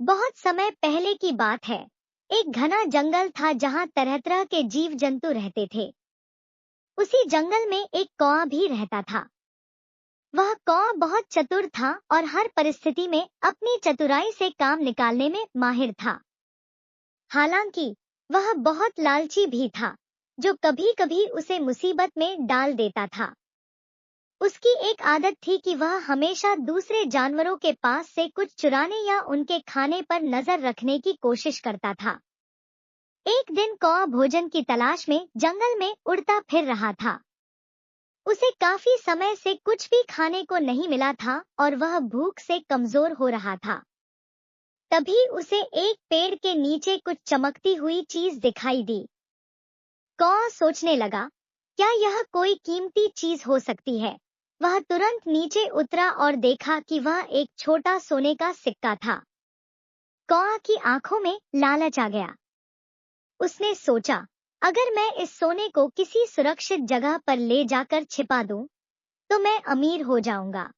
बहुत समय पहले की बात है। एक घना जंगल था जहाँ तरह तरह के जीव जंतु रहते थे। उसी जंगल में एक कौआ भी रहता था। वह कौआ बहुत चतुर था और हर परिस्थिति में अपनी चतुराई से काम निकालने में माहिर था। हालांकि वह बहुत लालची भी था, जो कभी कभी उसे मुसीबत में डाल देता था। उसकी एक आदत थी कि वह हमेशा दूसरे जानवरों के पास से कुछ चुराने या उनके खाने पर नजर रखने की कोशिश करता था। एक दिन कौआ भोजन की तलाश में जंगल में उड़ता फिर रहा था। उसे काफी समय से कुछ भी खाने को नहीं मिला था और वह भूख से कमजोर हो रहा था। तभी उसे एक पेड़ के नीचे कुछ चमकती हुई चीज दिखाई दी। कौआ सोचने लगा, क्या यह कोई कीमती चीज हो सकती है? वह तुरंत नीचे उतरा और देखा कि वह एक छोटा सोने का सिक्का था। कौआ की आंखों में लालच आ गया। उसने सोचा, अगर मैं इस सोने को किसी सुरक्षित जगह पर ले जाकर छिपा दूं, तो मैं अमीर हो जाऊंगा।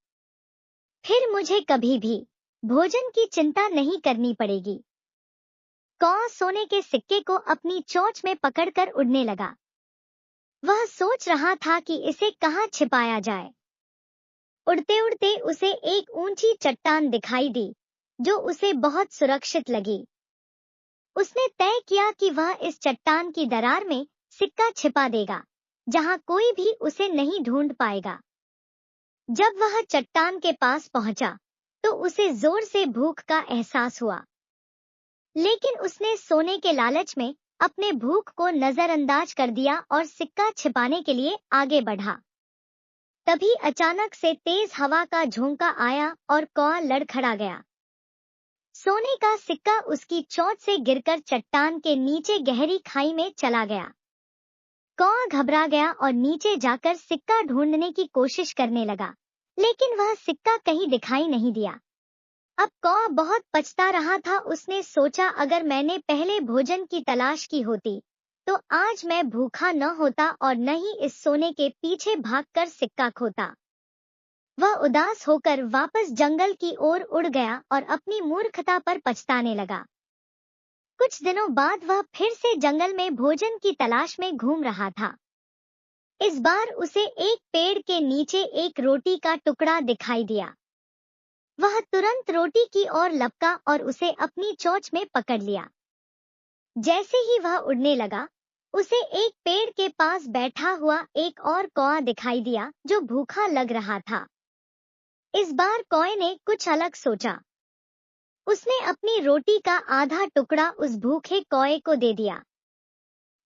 फिर मुझे कभी भी भोजन की चिंता नहीं करनी पड़ेगी। कौआ सोने के सिक्के को अपनी चोंच में पकड़कर उड़ने लगा। वह सोच रहा था कि इसे कहाँ छिपाया जाए। उड़ते उड़ते उसे एक ऊंची चट्टान दिखाई दी, जो उसे बहुत सुरक्षित लगी। उसने तय किया कि वह इस चट्टान की दरार में सिक्का छिपा देगा, जहां कोई भी उसे नहीं ढूंढ पाएगा। जब वह चट्टान के पास पहुंचा, तो उसे जोर से भूख का एहसास हुआ। लेकिन उसने सोने के लालच में अपने भूख को नजरअंदाज कर दिया और सिक्का छिपाने के लिए आगे बढ़ा। तभी अचानक से तेज हवा का झोंका आया और कौआ लड़खड़ा गया। सोने का सिक्का उसकी चोंच से गिरकर चट्टान के नीचे गहरी खाई में चला गया। कौआ घबरा गया और नीचे जाकर सिक्का ढूंढने की कोशिश करने लगा, लेकिन वह सिक्का कहीं दिखाई नहीं दिया। अब कौआ बहुत पछता रहा था। उसने सोचा, अगर मैंने पहले भोजन की तलाश की होती, तो आज मैं भूखा न होता और न ही इस सोने के पीछे भागकर सिक्का खोता। वह उदास होकर वापस जंगल की ओर उड़ गया और अपनी मूर्खता पर पछताने लगा। कुछ दिनों बाद वह फिर से जंगल में भोजन की तलाश में घूम रहा था। इस बार उसे एक पेड़ के नीचे एक रोटी का टुकड़ा दिखाई दिया। वह तुरंत रोटी की ओर लपका और उसे अपनी चोंच में पकड़ लिया। जैसे ही वह उड़ने लगा, उसे एक पेड़ के पास बैठा हुआ एक और कौआ दिखाई दिया, जो भूखा लग रहा था। इस बार कौए ने कुछ अलग सोचा। उसने अपनी रोटी का आधा टुकड़ा उस भूखे कौए को दे दिया।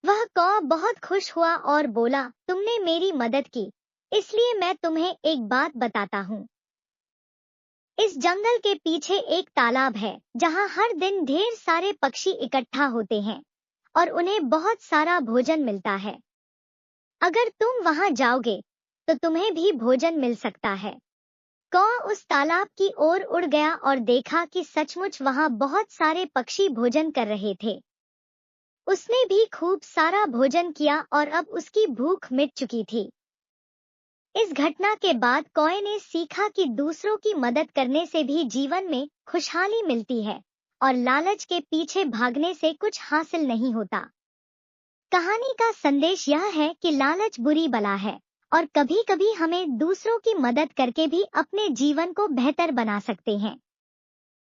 वह कौआ बहुत खुश हुआ और बोला, तुमने मेरी मदद की, इसलिए मैं तुम्हें एक बात बताता हूँ। इस जंगल के पीछे एक तालाब है, जहाँ हर दिन ढेर सारे पक्षी इकट्ठा होते हैं और उन्हें बहुत सारा भोजन मिलता है। अगर तुम वहां जाओगे, तो तुम्हें भी भोजन मिल सकता है। कौआ उस तालाब की ओर उड़ गया और देखा कि सचमुच वहां बहुत सारे पक्षी भोजन कर रहे थे। उसने भी खूब सारा भोजन किया और अब उसकी भूख मिट चुकी थी। इस घटना के बाद कौए ने सीखा कि दूसरों की मदद करने से भी जीवन में खुशहाली मिलती है और लालच के पीछे भागने से कुछ हासिल नहीं होता। कहानी का संदेश यह है कि लालच बुरी बला है और कभी-कभी हमें दूसरों की मदद करके भी अपने जीवन को बेहतर बना सकते हैं।